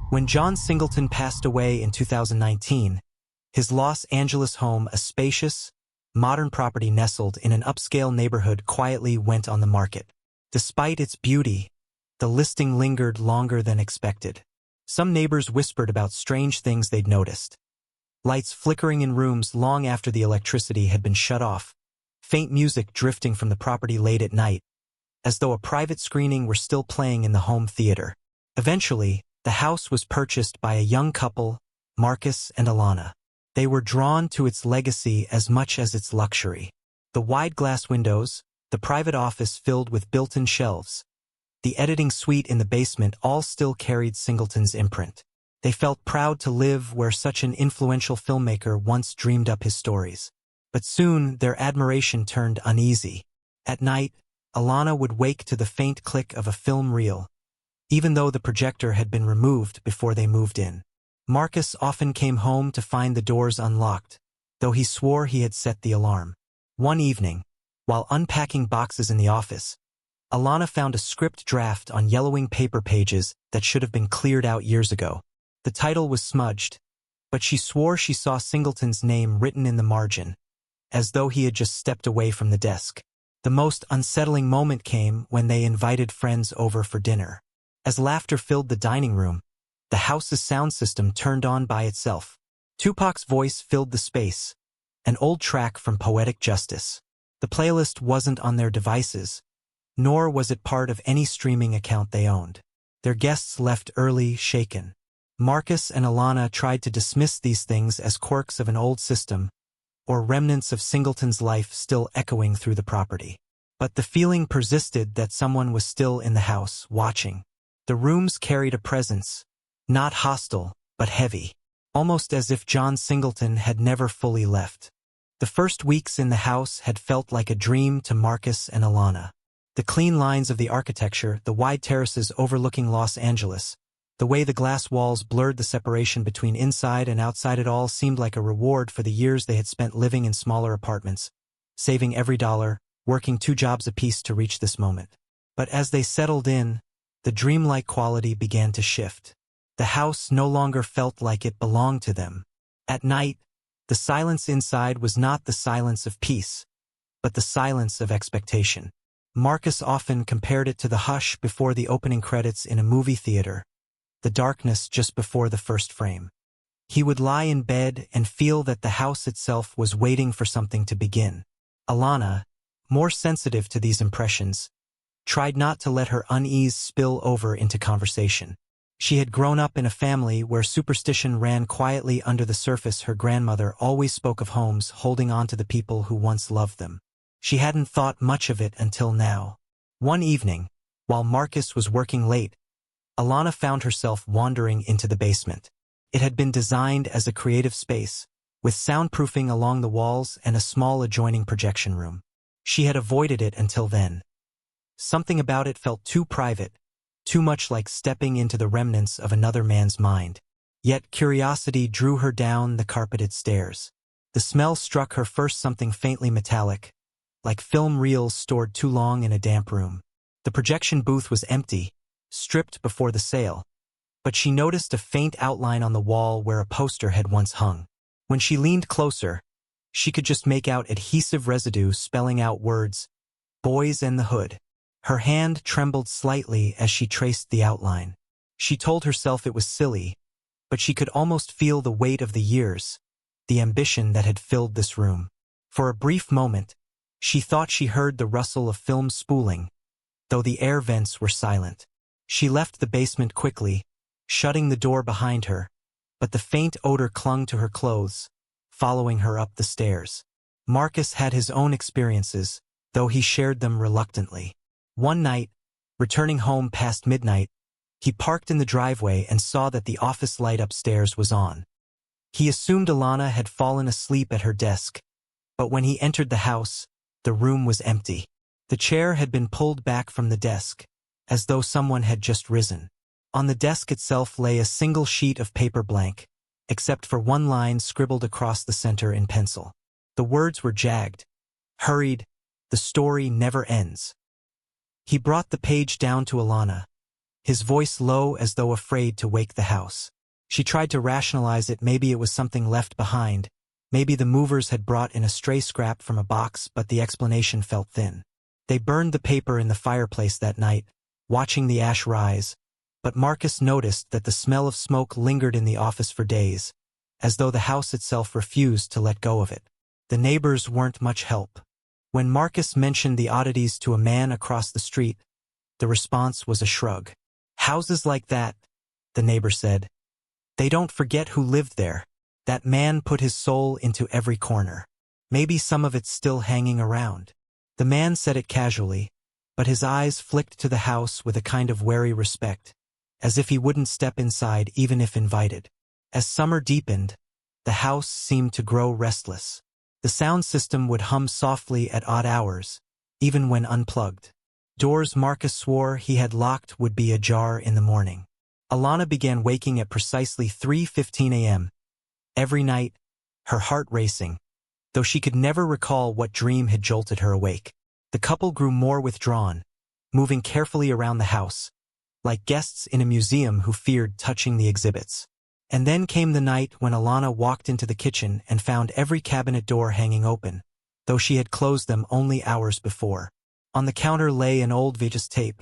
When John Singleton passed away in 2019, his Los Angeles home, a spacious, modern property nestled in an upscale neighborhood, quietly went on the market. Despite its beauty, the listing lingered longer than expected. Some neighbors whispered about strange things they'd noticed. Lights flickering in rooms long after the electricity had been shut off, faint music drifting from the property late at night, as though a private screening were still playing in the home theater. Eventually, the house was purchased by a young couple, Marcus and Alana. They were drawn to its legacy as much as its luxury. The wide glass windows, the private office filled with built-in shelves, the editing suite in the basement all still carried Singleton's imprint. They felt proud to live where such an influential filmmaker once dreamed up his stories. But soon their admiration turned uneasy. At night, Alana would wake to the faint click of a film reel, even though the projector had been removed before they moved in. Marcus often came home to find the doors unlocked, though he swore he had set the alarm. One evening, while unpacking boxes in the office, Alana found a script draft on yellowing paper pages that should have been cleared out years ago. The title was smudged, but she swore she saw Singleton's name written in the margin, as though he had just stepped away from the desk. The most unsettling moment came when they invited friends over for dinner. As laughter filled the dining room, the house's sound system turned on by itself. Tupac's voice filled the space, an old track from Poetic Justice. The playlist wasn't on their devices, nor was it part of any streaming account they owned. Their guests left early, shaken. Marcus and Alana tried to dismiss these things as quirks of an old system, or remnants of Singleton's life still echoing through the property. But the feeling persisted that someone was still in the house, watching. The rooms carried a presence, not hostile, but heavy, almost as if John Singleton had never fully left. The first weeks in the house had felt like a dream to Marcus and Alana. The clean lines of the architecture, the wide terraces overlooking Los Angeles, the way the glass walls blurred the separation between inside and outside, it all seemed like a reward for the years they had spent living in smaller apartments, saving every dollar, working 2 jobs apiece to reach this moment. But as they settled in, the dreamlike quality began to shift. The house no longer felt like it belonged to them. At night, the silence inside was not the silence of peace, but the silence of expectation. Marcus often compared it to the hush before the opening credits in a movie theater, the darkness just before the first frame. He would lie in bed and feel that the house itself was waiting for something to begin. Alana, more sensitive to these impressions, tried not to let her unease spill over into conversation. She had grown up in a family where superstition ran quietly under the surface. Her grandmother always spoke of homes holding on to the people who once loved them. She hadn't thought much of it until now. One evening, while Marcus was working late, Alana found herself wandering into the basement. It had been designed as a creative space, with soundproofing along the walls and a small adjoining projection room. She had avoided it until then. Something about it felt too private, too much like stepping into the remnants of another man's mind. Yet curiosity drew her down the carpeted stairs. The smell struck her first, something faintly metallic, like film reels stored too long in a damp room. The projection booth was empty, stripped before the sale, but she noticed a faint outline on the wall where a poster had once hung. When she leaned closer, she could just make out adhesive residue spelling out words, "Boyz and the Hood." Her hand trembled slightly as she traced the outline. She told herself it was silly, but she could almost feel the weight of the years, the ambition that had filled this room. For a brief moment, she thought she heard the rustle of film spooling, though the air vents were silent. She left the basement quickly, shutting the door behind her, but the faint odor clung to her clothes, following her up the stairs. Marcus had his own experiences, though he shared them reluctantly. One night, returning home past midnight, he parked in the driveway and saw that the office light upstairs was on. He assumed Alana had fallen asleep at her desk, but when he entered the house, the room was empty. The chair had been pulled back from the desk, as though someone had just risen. On the desk itself lay a single sheet of paper blank, except for one line scribbled across the center in pencil. The words were jagged, hurried, "The story never ends." He brought the page down to Alana, his voice low as though afraid to wake the house. She tried to rationalize it. Maybe it was something left behind. Maybe the movers had brought in a stray scrap from a box, but the explanation felt thin. They burned the paper in the fireplace that night, watching the ash rise, but Marcus noticed that the smell of smoke lingered in the office for days, as though the house itself refused to let go of it. The neighbors weren't much help. When Marcus mentioned the oddities to a man across the street, the response was a shrug. "Houses like that," the neighbor said. "They don't forget who lived there. That man put his soul into every corner. Maybe some of it's still hanging around." The man said it casually, but his eyes flicked to the house with a kind of wary respect, as if he wouldn't step inside even if invited. As summer deepened, the house seemed to grow restless. The sound system would hum softly at odd hours, even when unplugged. Doors Marcus swore he had locked would be ajar in the morning. Alana began waking at precisely 3:15 a.m. every night, her heart racing, though she could never recall what dream had jolted her awake. The couple grew more withdrawn, moving carefully around the house, like guests in a museum who feared touching the exhibits. And then came the night when Alana walked into the kitchen and found every cabinet door hanging open, though she had closed them only hours before. On the counter lay an old VHS tape,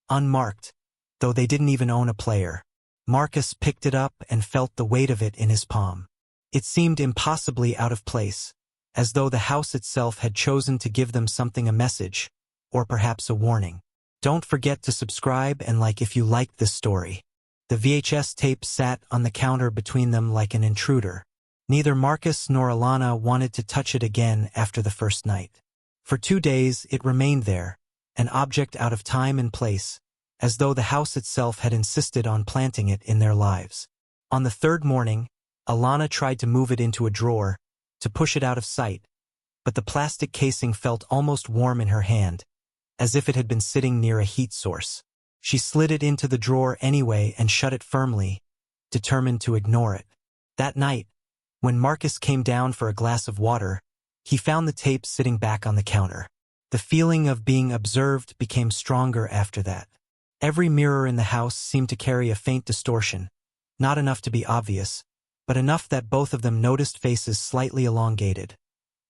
unmarked, though they didn't even own a player. Marcus picked it up and felt the weight of it in his palm. It seemed impossibly out of place, as though the house itself had chosen to give them something, a message, or perhaps a warning. Don't forget to subscribe and like if you liked this story. The VHS tape sat on the counter between them like an intruder. Neither Marcus nor Alana wanted to touch it again after the first night. For 2 days it remained there, an object out of time and place, as though the house itself had insisted on planting it in their lives. On the third morning, Alana tried to move it into a drawer, to push it out of sight, but the plastic casing felt almost warm in her hand, as if it had been sitting near a heat source. She slid it into the drawer anyway and shut it firmly, determined to ignore it. That night, when Marcus came down for a glass of water, he found the tape sitting back on the counter. The feeling of being observed became stronger after that. Every mirror in the house seemed to carry a faint distortion, not enough to be obvious, but enough that both of them noticed faces slightly elongated,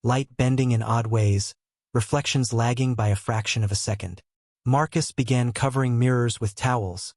light bending in odd ways, reflections lagging by a fraction of a second. Marcus began covering mirrors with towels,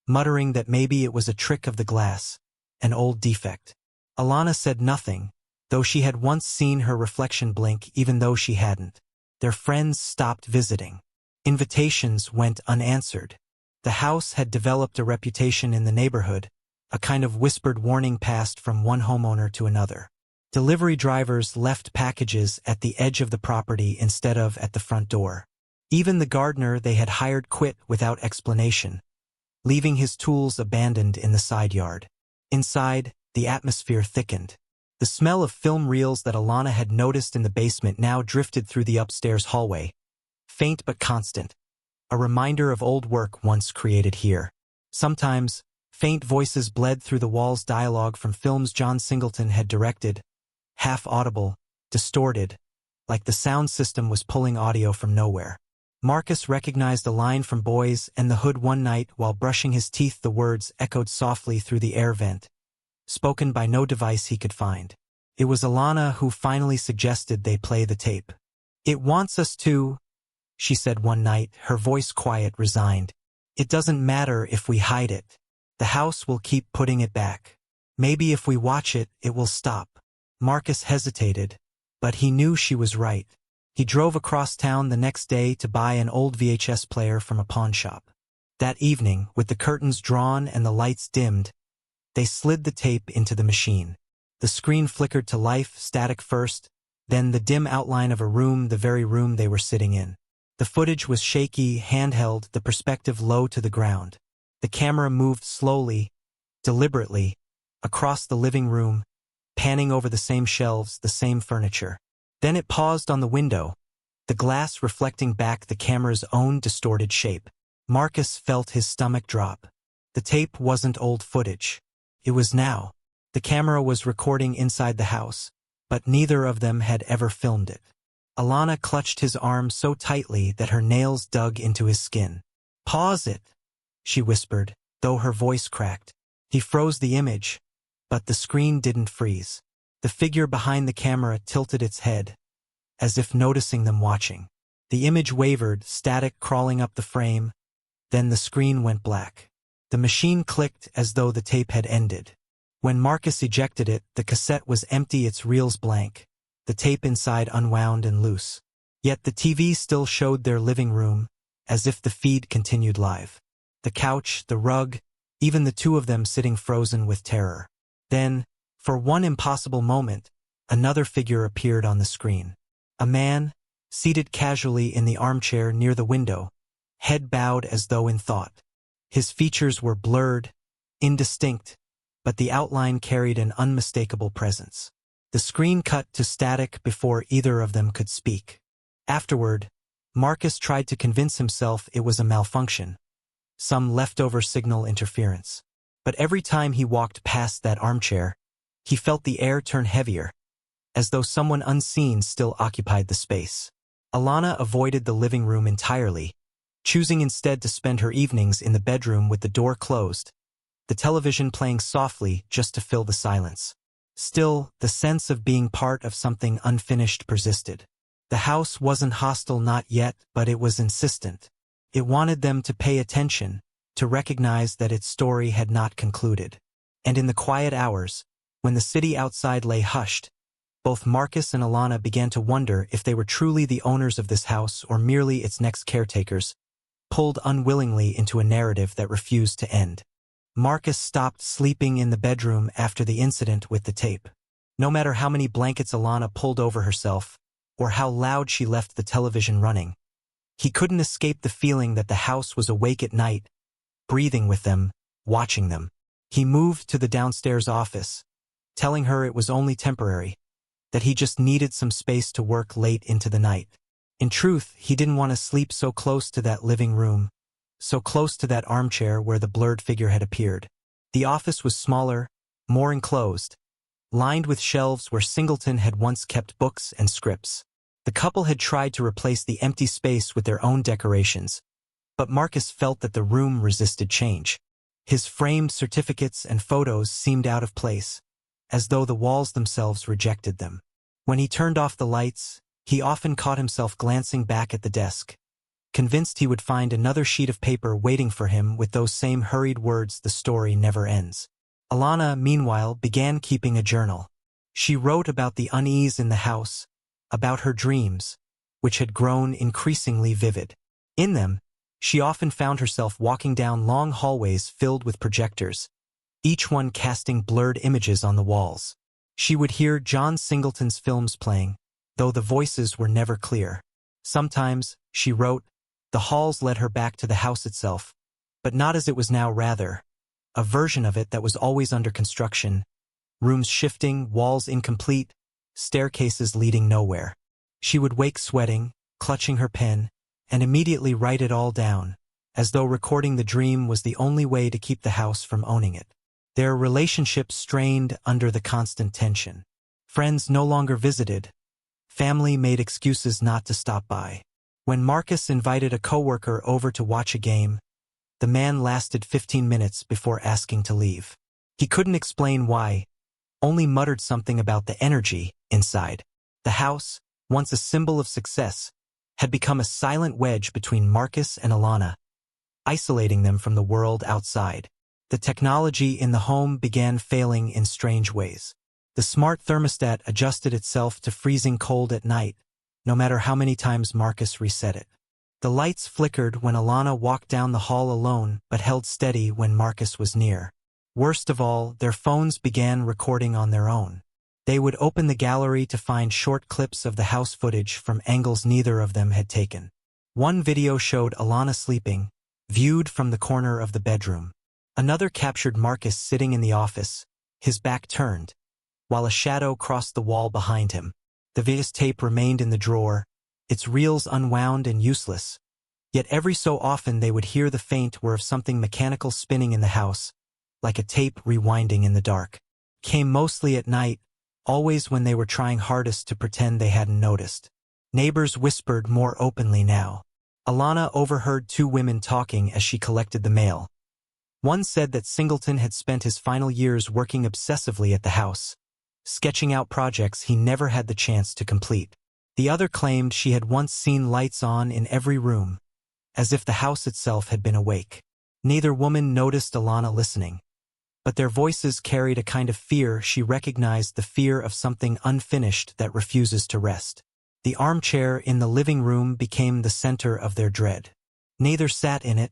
muttering that maybe it was a trick of the glass, an old defect. Alana said nothing, though she had once seen her reflection blink even though she hadn't. Their friends stopped visiting. Invitations went unanswered. The house had developed a reputation in the neighborhood, a kind of whispered warning passed from one homeowner to another. Delivery drivers left packages at the edge of the property instead of at the front door. Even the gardener they had hired quit without explanation, leaving his tools abandoned in the side yard. Inside, the atmosphere thickened. The smell of film reels that Alana had noticed in the basement now drifted through the upstairs hallway, faint but constant, a reminder of old work once created here. Sometimes, faint voices bled through the walls, dialogue from films John Singleton had directed, half-audible, distorted, like the sound system was pulling audio from nowhere. Marcus recognized a line from Boyz and the Hood one night while brushing his teeth. The words echoed softly through the air vent, spoken by no device he could find. It was Alana who finally suggested they play the tape. "It wants us to," she said one night, her voice quiet, resigned. "It doesn't matter if we hide it. The house will keep putting it back. Maybe if we watch it, it will stop." Marcus hesitated, but he knew she was right. He drove across town the next day to buy an old VHS player from a pawn shop. That evening, with the curtains drawn and the lights dimmed, they slid the tape into the machine. The screen flickered to life, static first, then the dim outline of a room, the very room they were sitting in. The footage was shaky, handheld, the perspective low to the ground. The camera moved slowly, deliberately, across the living room, panning over the same shelves, the same furniture. Then it paused on the window, the glass reflecting back the camera's own distorted shape. Marcus felt his stomach drop. The tape wasn't old footage. It was now. The camera was recording inside the house, but neither of them had ever filmed it. Alana clutched his arm so tightly that her nails dug into his skin. "Pause it," she whispered, though her voice cracked. He froze the image, but the screen didn't freeze. The figure behind the camera tilted its head, as if noticing them watching. The image wavered, static crawling up the frame, then the screen went black. The machine clicked as though the tape had ended. When Marcus ejected it, the cassette was empty, its reels blank, the tape inside unwound and loose. Yet the TV still showed their living room, as if the feed continued live. The couch, the rug, even the two of them sitting frozen with terror. Then, for one impossible moment, another figure appeared on the screen. A man, seated casually in the armchair near the window, head bowed as though in thought. His features were blurred, indistinct, but the outline carried an unmistakable presence. The screen cut to static before either of them could speak. Afterward, Marcus tried to convince himself it was a malfunction, some leftover signal interference. But every time he walked past that armchair, he felt the air turn heavier, as though someone unseen still occupied the space. Alana avoided the living room entirely, choosing instead to spend her evenings in the bedroom with the door closed, the television playing softly just to fill the silence. Still, the sense of being part of something unfinished persisted. The house wasn't hostile, not yet, but it was insistent. It wanted them to pay attention, to recognize that its story had not concluded. And in the quiet hours, when the city outside lay hushed, both Marcus and Alana began to wonder if they were truly the owners of this house or merely its next caretakers, pulled unwillingly into a narrative that refused to end. Marcus stopped sleeping in the bedroom after the incident with the tape. No matter how many blankets Alana pulled over herself, or how loud she left the television running, he couldn't escape the feeling that the house was awake at night, breathing with them, watching them. He moved to the downstairs office, telling her it was only temporary, that he just needed some space to work late into the night. In truth, he didn't want to sleep so close to that living room, so close to that armchair where the blurred figure had appeared. The office was smaller, more enclosed, lined with shelves where Singleton had once kept books and scripts. The couple had tried to replace the empty space with their own decorations, but Marcus felt that the room resisted change. His framed certificates and photos seemed out of place, as though the walls themselves rejected them. When he turned off the lights, he often caught himself glancing back at the desk, convinced he would find another sheet of paper waiting for him with those same hurried words, "The story never ends." Alana, meanwhile, began keeping a journal. She wrote about the unease in the house, about her dreams, which had grown increasingly vivid. In them, she often found herself walking down long hallways filled with projectors, each one casting blurred images on the walls. She would hear John Singleton's films playing, though the voices were never clear. Sometimes, she wrote, the halls led her back to the house itself, but not as it was now, rather a version of it that was always under construction, rooms shifting, walls incomplete, staircases leading nowhere. She would wake sweating, clutching her pen, and immediately write it all down, as though recording the dream was the only way to keep the house from owning it. Their relationship strained under the constant tension. Friends no longer visited. Family made excuses not to stop by. When Marcus invited a coworker over to watch a game, the man lasted 15 minutes before asking to leave. He couldn't explain why, only muttered something about the energy inside. The house, once a symbol of success, had become a silent wedge between Marcus and Alana, isolating them from the world outside. The technology in the home began failing in strange ways. The smart thermostat adjusted itself to freezing cold at night, no matter how many times Marcus reset it. The lights flickered when Alana walked down the hall alone but held steady when Marcus was near. Worst of all, their phones began recording on their own. They would open the gallery to find short clips of the house footage from angles neither of them had taken. One video showed Alana sleeping, viewed from the corner of the bedroom. Another captured Marcus sitting in the office, his back turned, while a shadow crossed the wall behind him. The VHS tape remained in the drawer, its reels unwound and useless. Yet every so often they would hear the faint whir of something mechanical spinning in the house, like a tape rewinding in the dark. Came mostly at night, always when they were trying hardest to pretend they hadn't noticed. Neighbors whispered more openly now. Alana overheard two women talking as she collected the mail. One said that Singleton had spent his final years working obsessively at the house, sketching out projects he never had the chance to complete. The other claimed she had once seen lights on in every room, as if the house itself had been awake. Neither woman noticed Alana listening, but their voices carried a kind of fear. She recognized the fear of something unfinished that refuses to rest. The armchair in the living room became the center of their dread. Neither sat in it,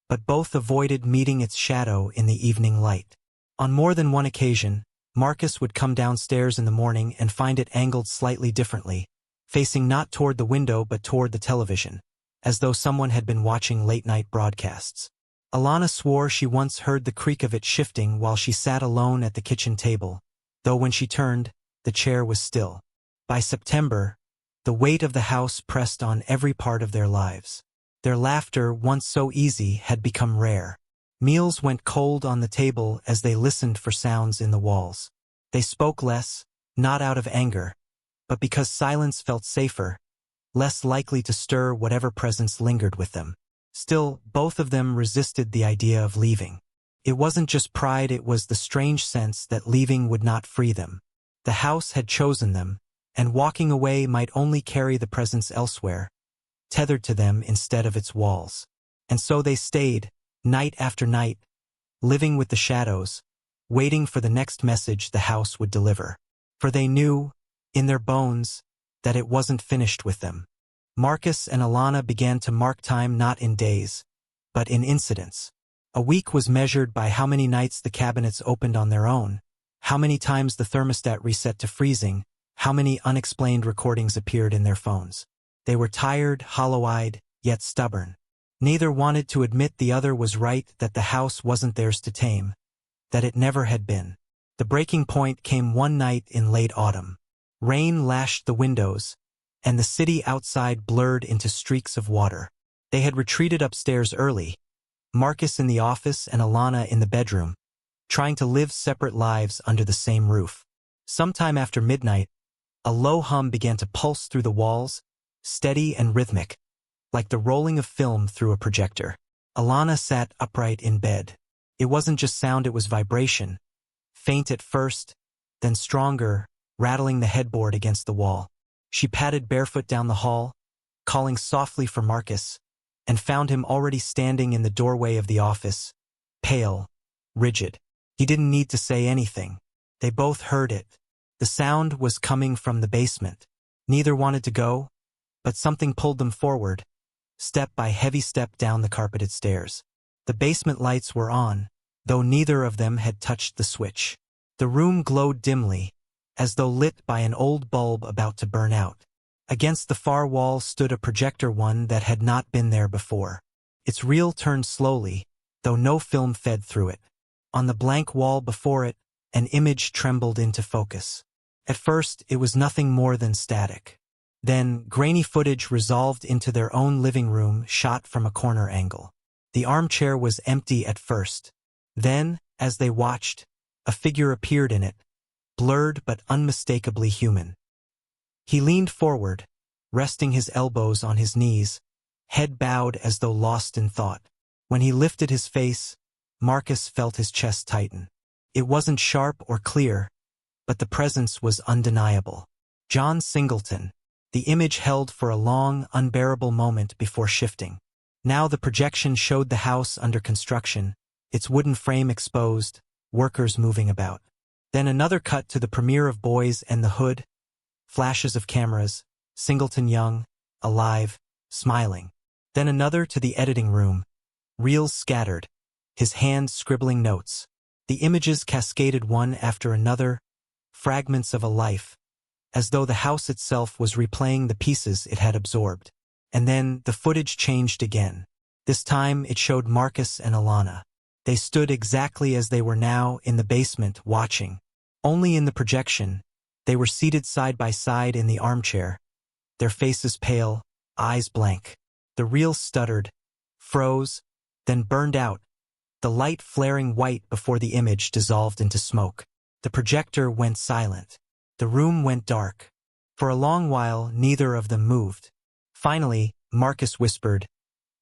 but both avoided meeting its shadow in the evening light. On more than one occasion, Marcus would come downstairs in the morning and find it angled slightly differently, facing not toward the window but toward the television, as though someone had been watching late-night broadcasts. Alana swore she once heard the creak of it shifting while she sat alone at the kitchen table, though when she turned, the chair was still. By September, the weight of the house pressed on every part of their lives. Their laughter, once so easy, had become rare. Meals went cold on the table as they listened for sounds in the walls. They spoke less, not out of anger, but because silence felt safer, less likely to stir whatever presence lingered with them. Still, both of them resisted the idea of leaving. It wasn't just pride, it was the strange sense that leaving would not free them. The house had chosen them, and walking away might only carry the presence elsewhere, tethered to them instead of its walls. And so they stayed, night after night, living with the shadows, waiting for the next message the house would deliver. For they knew, in their bones, that it wasn't finished with them. Marcus and Alana began to mark time not in days, but in incidents. A week was measured by how many nights the cabinets opened on their own, how many times the thermostat reset to freezing, how many unexplained recordings appeared in their phones. They were tired, hollow-eyed, yet stubborn. Neither wanted to admit the other was right, that the house wasn't theirs to tame, that it never had been. The breaking point came one night in late autumn. Rain lashed the windows, and the city outside blurred into streaks of water. They had retreated upstairs early, Marcus in the office and Alana in the bedroom, trying to live separate lives under the same roof. Sometime after midnight, a low hum began to pulse through the walls, steady and rhythmic, like the rolling of film through a projector. Alana sat upright in bed. It wasn't just sound, it was vibration, faint at first, then stronger, rattling the headboard against the wall. She padded barefoot down the hall, calling softly for Marcus, and found him already standing in the doorway of the office, pale, rigid. He didn't need to say anything. They both heard it. The sound was coming from the basement. Neither wanted to go, but something pulled them forward, step by heavy step down the carpeted stairs. The basement lights were on, though neither of them had touched the switch. The room glowed dimly, as though lit by an old bulb about to burn out. Against the far wall stood a projector, one that had not been there before. Its reel turned slowly, though no film fed through it. On the blank wall before it, an image trembled into focus. At first, it was nothing more than static. Then, grainy footage resolved into their own living room shot from a corner angle. The armchair was empty at first. Then, as they watched, a figure appeared in it, blurred but unmistakably human. He leaned forward, resting his elbows on his knees, head bowed as though lost in thought. When he lifted his face, Marcus felt his chest tighten. It wasn't sharp or clear, but the presence was undeniable. John Singleton. The image held for a long, unbearable moment before shifting. Now the projection showed the house under construction, its wooden frame exposed, workers moving about. Then another cut to the premiere of Boyz and the Hood, flashes of cameras, Singleton young, alive, smiling. Then another to the editing room, reels scattered, his hand scribbling notes. The images cascaded one after another, fragments of a life, as though the house itself was replaying the pieces it had absorbed. And then the footage changed again. This time it showed Marcus and Alana. They stood exactly as they were now in the basement watching. Only in the projection, they were seated side by side in the armchair, their faces pale, eyes blank. The reel stuttered, froze, then burned out, the light flaring white before the image dissolved into smoke. The projector went silent. The room went dark. For a long while, neither of them moved. Finally, Marcus whispered,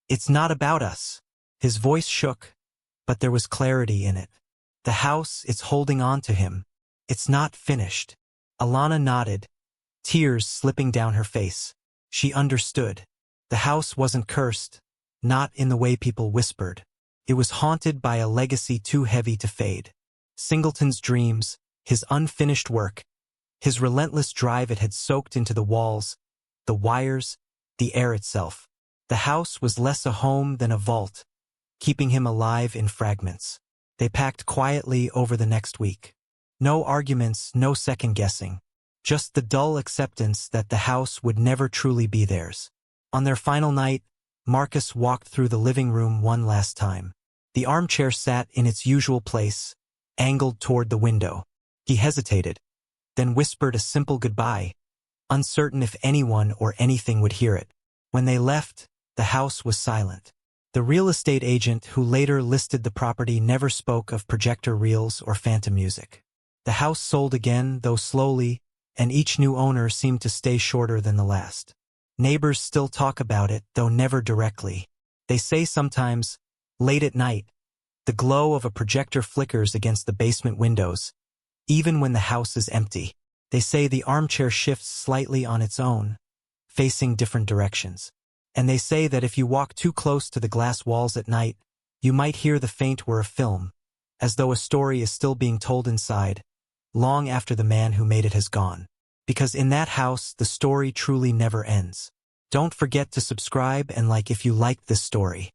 "It's not about us." His voice shook, but there was clarity in it. The house, it's holding on to him. It's not finished. Alana nodded, tears slipping down her face. She understood. The house wasn't cursed, not in the way people whispered. It was haunted by a legacy too heavy to fade. Singleton's dreams, his unfinished work, his relentless drive, it had soaked into the walls, the wires, the air itself. The house was less a home than a vault, keeping him alive in fragments. They packed quietly over the next week. No arguments, no second-guessing. Just the dull acceptance that the house would never truly be theirs. On their final night, Marcus walked through the living room one last time. The armchair sat in its usual place, angled toward the window. He hesitated, then whispered a simple goodbye, uncertain if anyone or anything would hear it. When they left, the house was silent. The real estate agent who later listed the property never spoke of projector reels or phantom music. The house sold again, though slowly, and each new owner seemed to stay shorter than the last. Neighbors still talk about it, though never directly. They say sometimes, late at night, the glow of a projector flickers against the basement windows, even when the house is empty. They say the armchair shifts slightly on its own, facing different directions. And they say that if you walk too close to the glass walls at night, you might hear the faint whir of film, as though a story is still being told inside, long after the man who made it has gone. Because in that house, the story truly never ends. Don't forget to subscribe and like if you liked this story.